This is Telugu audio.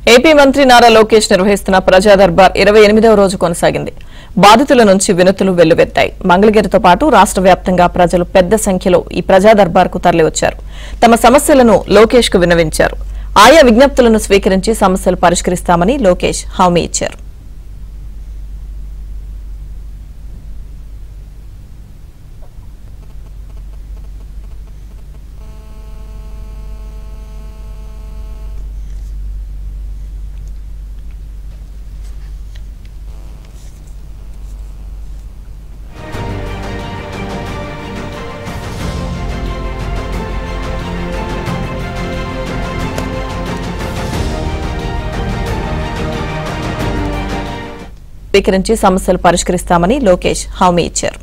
ఏపీ మంత్రి నారా లోకేష్ నిర్వహిస్తున్న ప్రజా దర్బార్ 28వ రోజు కొనసాగింది. బాధితుల నుంచి వినతులు వెల్లువెత్తాయి. మంగళగిరితో పాటు రాష్ట్ర వ్యాప్తంగా ప్రజలు పెద్ద సంఖ్యలో ఈ ప్రజా దర్బార్కు తరలివచ్చారు. తమ సమస్యలను లోకేష్ కు విన్నవించారు. ఆయా విజ్ఞప్తులను స్వీకరించి సమస్యలు పరిష్కరిస్తామని లోకేష్ హామీ ఇచ్చారు. స్వీకరించి సమస్యలు పరిష్కరిస్తామని లోకేష్ హామీ ఇచ్చారు.